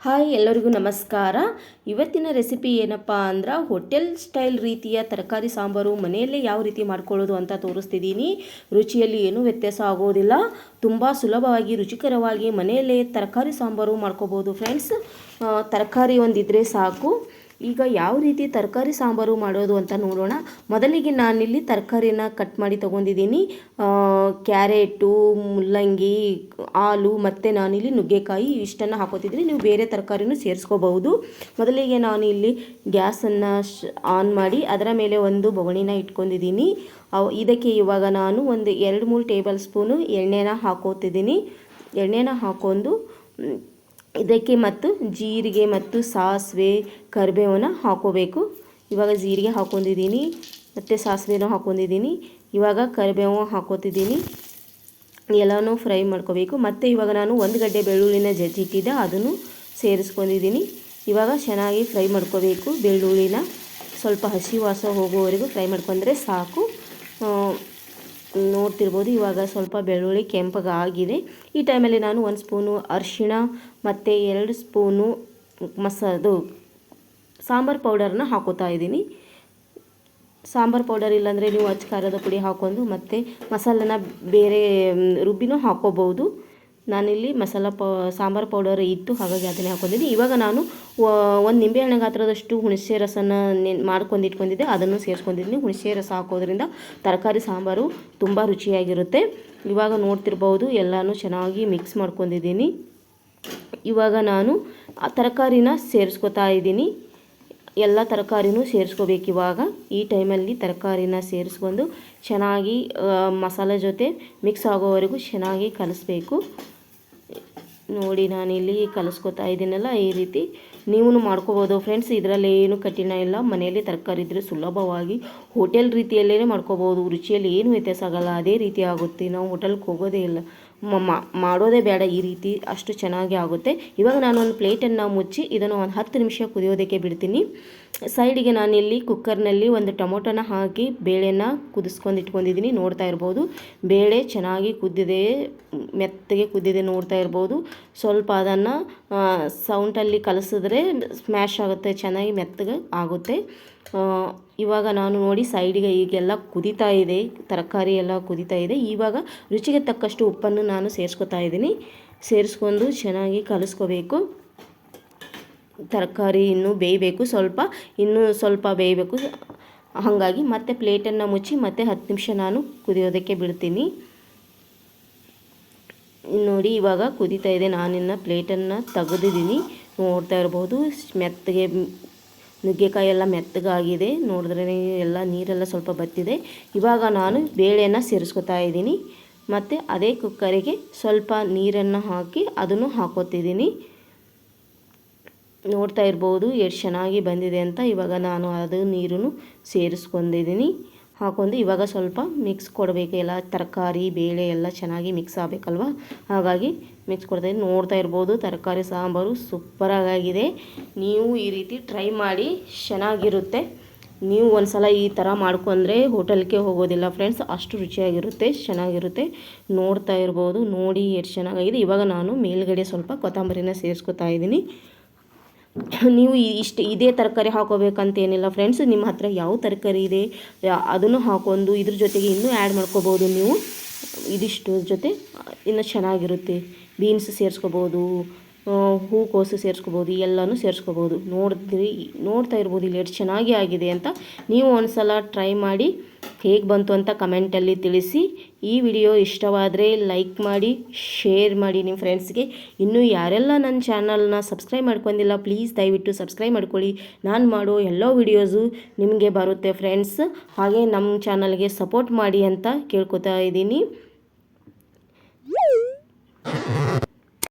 Hi ಎಲ್ಲರಿಗೂ ನಮಸ್ಕಾರ. ಇವತ್ತಿನ ರೆಸಿಪಿ ಏನಪ್ಪ ಅಂದ್ರೆ ಹೋಟೆಲ್ ಸ್ಟೈಲ್ ರೀತಿಯ ತರಕಾರಿ ಸಾಂಬಾರು ಮನೆಯಲ್ಲೇ ಯಾವ ರೀತಿ ಮಾಡ್ಕೊಳ್ಳೋದು ಅಂತ ತೋರಿಸ್ತಿದ್ದೀನಿ. ರುಚಿಯಲ್ಲಿ ಏನೂ ವ್ಯತ್ಯಾಸ ಆಗೋದಿಲ್ಲ. ತುಂಬ ಸುಲಭವಾಗಿ ರುಚಿಕರವಾಗಿ ಮನೆಯಲ್ಲೇ ತರಕಾರಿ ಸಾಂಬಾರು ಮಾಡ್ಕೋಬೋದು ಫ್ರೆಂಡ್ಸ್. ತರಕಾರಿ ಒಂದಿದ್ರೆ ಸಾಕು. ಈಗ ಯಾವ ರೀತಿ ತರಕಾರಿ ಸಾಂಬಾರು ಮಾಡೋದು ಅಂತ ನೋಡೋಣ. ಮೊದಲಿಗೆ ನಾನಿಲ್ಲಿ ತರಕಾರಿನ ಕಟ್ ಮಾಡಿ ತೊಗೊಂಡಿದ್ದೀನಿ. ಕ್ಯಾರೆಟು, ಮುಲ್ಲಂಗಿ, ಆಲು ಮತ್ತು ನಾನಿಲ್ಲಿ ನುಗ್ಗೆಕಾಯಿ ಇಷ್ಟನ್ನು ಹಾಕೋತಿದ್ದೀನಿ. ನೀವು ಬೇರೆ ತರಕಾರಿನೂ ಸೇರಿಸ್ಕೋಬಹುದು. ಮೊದಲಿಗೆ ನಾನು ಇಲ್ಲಿ ಗ್ಯಾಸನ್ನು ಆನ್ ಮಾಡಿ ಅದರ ಮೇಲೆ ಒಂದು ಬೊಗಣಿನ ಇಟ್ಕೊಂಡಿದ್ದೀನಿ. ಇದಕ್ಕೆ ಇವಾಗ ನಾನು ಒಂದು 2-3 ಟೇಬಲ್ ಸ್ಪೂನು ಎಣ್ಣೆನ ಹಾಕೋತಿದ್ದೀನಿ. ಎಣ್ಣೆನ ಹಾಕೊಂಡು ಇದಕ್ಕೆ ಮತ್ತು ಜೀರಿಗೆ ಮತ್ತು ಸಾಸಿವೆ ಕರಿಬೇವನ್ನ ಹಾಕೋಬೇಕು. ಇವಾಗ ಜೀರಿಗೆ ಹಾಕೊಂಡಿದ್ದೀನಿ ಮತ್ತು ಸಾಸಿವೆನೂ ಹಾಕೊಂಡಿದ್ದೀನಿ. ಇವಾಗ ಕರಿಬೇವು ಹಾಕೋತಿದ್ದೀನಿ. ಎಲ್ಲನೂ ಫ್ರೈ ಮಾಡ್ಕೋಬೇಕು. ಮತ್ತು ಇವಾಗ ನಾನು 1 ಗಡ್ಡೆ ಬೆಳ್ಳುಳ್ಳಿನ ಜಜ್ಜಿಟ್ಟಿದ್ದೆ ಅದನ್ನು ಸೇರಿಸ್ಕೊಂಡಿದ್ದೀನಿ. ಇವಾಗ ಚೆನ್ನಾಗಿ ಫ್ರೈ ಮಾಡ್ಕೋಬೇಕು. ಬೆಳ್ಳುಳ್ಳಿನ ಸ್ವಲ್ಪ ಹಸಿ ವಾಸ ಹೋಗೋವರೆಗೂ ಫ್ರೈ ಮಾಡ್ಕೊಂಡ್ರೆ ಸಾಕು. ನೋಡ್ತಿರ್ಬೋದು ಇವಾಗ ಸ್ವಲ್ಪ ಬೆಳ್ಳುಳ್ಳಿ ಕೆಂಪಗಾಗಿದೆ. ಈ ಟೈಮಲ್ಲಿ ನಾನು 1 ಸ್ಪೂನು ಅರಿಶಿಣ ಮತ್ತು 2 ಸ್ಪೂನು ಸಾಂಬಾರು ಪೌಡರನ್ನ ಹಾಕೋತಾ ಇದ್ದೀನಿ. ಸಾಂಬಾರು ಪೌಡರ್ ಇಲ್ಲಾಂದರೆ ನೀವು ಅಚ್ಚ ಖಾರದ ಪುಡಿ ಹಾಕ್ಕೊಂಡು ಮತ್ತು ಮಸಾಲನ ಬೇರೆ ರುಬ್ಬಿನೂ ಹಾಕ್ಕೋಬೋದು. ನಾನಿಲ್ಲಿ ಸಾಂಬಾರು ಪೌಡರ್ ಇತ್ತು, ಹಾಗಾಗಿ ಅದನ್ನೇ ಹಾಕೊಂಡಿದ್ದೀನಿ. ಇವಾಗ ನಾನು 1 ನಿಂಬೆಹಣ್ಣು ಗಾತ್ರದಷ್ಟು ಹುಣಸೆ ರಸನ ಮಾಡ್ಕೊಂಡು ಇಟ್ಕೊಂಡಿದ್ದೆ, ಅದನ್ನು ಸೇರಿಸ್ಕೊಂಡಿದ್ದೀನಿ. ಹುಣಸೆ ರಸ ಹಾಕೋದ್ರಿಂದ ತರಕಾರಿ ಸಾಂಬಾರು ತುಂಬ ರುಚಿಯಾಗಿರುತ್ತೆ. ಇವಾಗ ನೋಡ್ತಿರ್ಬೋದು ಎಲ್ಲನೂ ಚೆನ್ನಾಗಿ ಮಿಕ್ಸ್ ಮಾಡ್ಕೊಂಡಿದ್ದೀನಿ. ಇವಾಗ ನಾನು ಆ ತರಕಾರಿನ ಸೇರಿಸ್ಕೊತಾ ಇದ್ದೀನಿ. ಎಲ್ಲ ತರಕಾರಿನೂ ಸೇರಿಸ್ಕೋಬೇಕು. ಇವಾಗ ಈ ಟೈಮಲ್ಲಿ ತರಕಾರಿನ ಸೇರಿಸ್ಕೊಂಡು ಚೆನ್ನಾಗಿ ಮಸಾಲೆ ಜೊತೆ ಮಿಕ್ಸ್ ಆಗೋವರೆಗೂ ಚೆನ್ನಾಗಿ ಕಲಿಸ್ಬೇಕು. ನೋಡಿ ನಾನಿಲ್ಲಿ ಕಲಿಸ್ಕೊತಾ ಇದ್ದೀನಲ್ಲ, ಈ ರೀತಿ ನೀವು ಮಾಡ್ಕೋಬೋದು ಫ್ರೆಂಡ್ಸ್. ಇದರಲ್ಲಿ ಏನು ಕಠಿಣ ಇಲ್ಲ. ಮನೆಯಲ್ಲಿ ತರಕಾರಿ ಇದ್ದರೆ ಸುಲಭವಾಗಿ ಹೋಟೆಲ್ ರೀತಿಯಲ್ಲೇ ಮಾಡ್ಕೋಬೋದು. ರುಚಿಯಲ್ಲಿ ಏನು ವ್ಯತ್ಯಾಸ ಆಗೋಲ್ಲ, ಅದೇ ರೀತಿ ಆಗುತ್ತೆ. ನಾವು ಹೋಟೆಲ್ಗೆ ಹೋಗೋದೇ ಇಲ್ಲ, ಮಾಡೋದೇ ಬೇಡ. ಈ ರೀತಿ ಅಷ್ಟು ಚೆನ್ನಾಗಿ ಆಗುತ್ತೆ. ಇವಾಗ ನಾನು ಒಂದು ಪ್ಲೇಟನ್ನು ಮುಚ್ಚಿ ಇದನ್ನು ಒಂದು 10 ನಿಮಿಷ ಕುದಿಯೋದಕ್ಕೆ ಬಿಡ್ತೀನಿ. ಸೈಡಿಗೆ ನಾನಿಲ್ಲಿ ಕುಕ್ಕರ್ನಲ್ಲಿ ಒಂದು ಟೊಮೊಟೊನ ಹಾಕಿ ಬೇಳೆನ ಕುದಿಸ್ಕೊಂಡು ಇಟ್ಕೊಂಡಿದ್ದೀನಿ. ನೋಡ್ತಾ ಇರ್ಬೋದು ಬೇಳೆ ಚೆನ್ನಾಗಿ ಕುದ್ದಿದೆ, ಮೆತ್ತಗೆ ಕುದ್ದಿದೆ ನೋಡ್ತಾ ಇರ್ಬೋದು. ಸ್ವಲ್ಪ ಅದನ್ನು ಸೌಂಟಲ್ಲಿ ಕಲಸಿದ್ರೆ ಸ್ಮ್ಯಾಶ್ ಆಗುತ್ತೆ, ಚೆನ್ನಾಗಿ ಮೆತ್ತಗೆ ಆಗುತ್ತೆ. ಇವಾಗ ನಾನು ನೋಡಿ ಸೈಡಿಗೆ ಈಗೆಲ್ಲ ಕುದೀತಾ ಇದೆ, ತರಕಾರಿ ಎಲ್ಲ ಕುದೀತಾ ಇದೆ. ಇವಾಗ ರುಚಿಗೆ ತಕ್ಕಷ್ಟು ಉಪ್ಪನ್ನು ನಾನು ಸೇರಿಸ್ಕೊತಾ ಇದ್ದೀನಿ. ಸೇರಿಸ್ಕೊಂಡು ಚೆನ್ನಾಗಿ ಕಲಿಸ್ಕೋಬೇಕು. ತರಕಾರಿ ಇನ್ನೂ ಬೇಯಬೇಕು, ಇನ್ನೂ ಸ್ವಲ್ಪ ಬೇಯಬೇಕು. ಹಾಗಾಗಿ ಮತ್ತೆ ಪ್ಲೇಟನ್ನು ಮುಚ್ಚಿ ಮತ್ತೆ 10 ನಿಮಿಷ ನಾನು ಕುದಿಯೋದಕ್ಕೆ ಬಿಡ್ತೀನಿ. ನೋಡಿ ಇವಾಗ ಕುದೀತಾ ಇದೆ. ನಾನಿನ್ನು ಪ್ಲೇಟನ್ನು ತೆಗೆದಿದ್ದೀನಿ. ನೋಡ್ತಾ ಇರ್ಬೋದು ಮೆತ್ತಗೆ ನುಗ್ಗೆಕಾಯಿ ಎಲ್ಲ ಮೆತ್ತಗಾಗಿದೆ. ನೋಡಿದ್ರೆ ಎಲ್ಲ ನೀರೆಲ್ಲ ಸ್ವಲ್ಪ ಬತ್ತಿದೆ. ಇವಾಗ ನಾನು ಬೇಳೆಯನ್ನು ಸೇರಿಸ್ಕೊತಾ ಇದ್ದೀನಿ. ಮತ್ತು ಅದೇ ಕುಕ್ಕರಿಗೆ ಸ್ವಲ್ಪ ನೀರನ್ನು ಹಾಕಿ ಅದನ್ನು ಹಾಕೋತಿದ್ದೀನಿ. ನೋಡ್ತಾ ಇರ್ಬೋದು ಎಷ್ಟು ಚೆನ್ನಾಗಿ ಬಂದಿದೆ ಅಂತ. ಇವಾಗ ನಾನು ಅದು ನೀರನ್ನು ಸೇರಿಸ್ಕೊಂಡಿದ್ದೀನಿ. ಹಾಕೊಂಡು ಇವಾಗ ಸ್ವಲ್ಪ ಮಿಕ್ಸ್ ಕೊಡಬೇಕು. ಎಲ್ಲ ತರಕಾರಿ ಬೇಳೆ ಎಲ್ಲ ಚೆನ್ನಾಗಿ ಮಿಕ್ಸ್ ಆಗಬೇಕಲ್ವ, ಹಾಗಾಗಿ ಮಿಕ್ಸ್ ಕೊಡ್ತಾಯಿದ್ದೀನಿ. ನೋಡ್ತಾ ಇರ್ಬೋದು ತರಕಾರಿ ಸಾಂಬಾರು ಸೂಪರಾಗಿದೆ. ನೀವು ಈ ರೀತಿ ಟ್ರೈ ಮಾಡಿ, ಚೆನ್ನಾಗಿರುತ್ತೆ. ನೀವು ಒಂದು ಸಲ ಈ ಥರ ಮಾಡ್ಕೊಂಡ್ರೆ ಹೋಟೆಲ್ಗೆ ಹೋಗೋದಿಲ್ಲ ಫ್ರೆಂಡ್ಸ್, ಅಷ್ಟು ರುಚಿಯಾಗಿರುತ್ತೆ, ಚೆನ್ನಾಗಿರುತ್ತೆ. ನೋಡ್ತಾ ಇರ್ಬೋದು ನೋಡಿ ಎಷ್ಟು ಚೆನ್ನಾಗಿದೆ. ಇವಾಗ ನಾನು ಮೇಲ್ಗಡೆ ಸ್ವಲ್ಪ ಕೊತ್ತಂಬರಿನ ಸೇರಿಸ್ಕೊತಾ ಇದ್ದೀನಿ. ನೀವು ಇದೇ ತರಕಾರಿ ಹಾಕೋಬೇಕಂತೇನಿಲ್ಲ ಫ್ರೆಂಡ್ಸ್. ನಿಮ್ಮ ಹತ್ರ ಯಾವ ತರಕಾರಿ ಇದೆ ಅದನ್ನು ಹಾಕೊಂಡು ಇದ್ರ ಜೊತೆಗೆ ಇನ್ನೂ ಆ್ಯಡ್ ಮಾಡ್ಕೋಬೋದು. ನೀವು ಇದಿಷ್ಟು ಜೊತೆ ಇನ್ನೂ ಚೆನ್ನಾಗಿರುತ್ತೆ. ಬೀನ್ಸ್ ಸೇರಿಸ್ಕೋಬೋದು, ಹೂಕೋಸು ಸೇರಿಸ್ಕೋಬೋದು, ಎಲ್ಲನೂ ಸೇರಿಸ್ಕೋಬೋದು. ನೋಡ್ತಾ ಇರ್ಬೋದು ಇಲ್ಲಿ ಎಷ್ಟು ಚೆನ್ನಾಗಿ ಆಗಿದೆ ಅಂತ. ನೀವು ಒಂದು ಸಲ ಟ್ರೈ ಮಾಡಿ ಹೇಗೆ ಬಂತು ಅಂತ ಕಮೆಂಟಲ್ಲಿ ತಿಳಿಸಿ. ಈ ವಿಡಿಯೋ ಇಷ್ಟವಾದರೆ ಲೈಕ್ ಮಾಡಿ, ಶೇರ್ ಮಾಡಿ ನಿಮ್ಮ ಫ್ರೆಂಡ್ಸ್ಗೆ. ಇನ್ನೂ ಯಾರೆಲ್ಲ ನನ್ನ ಚಾನಲ್ನ ಸಬ್ಸ್ಕ್ರೈಬ್ ಮಾಡ್ಕೊಂಡಿಲ್ಲ ಪ್ಲೀಸ್ ದಯವಿಟ್ಟು ಸಬ್ಸ್ಕ್ರೈಬ್ ಮಾಡ್ಕೊಳ್ಳಿ. ನಾನು ಮಾಡೋ ಎಲ್ಲ ವಿಡಿಯೋಸು ನಿಮಗೆ ಬರುತ್ತೆ ಫ್ರೆಂಡ್ಸ್. ಹಾಗೆ ನಮ್ಮ ಚಾನಲ್ಗೆ ಸಪೋರ್ಟ್ ಮಾಡಿ ಅಂತ ಕೇಳ್ಕೊತಾ ಇದ್ದೀನಿ.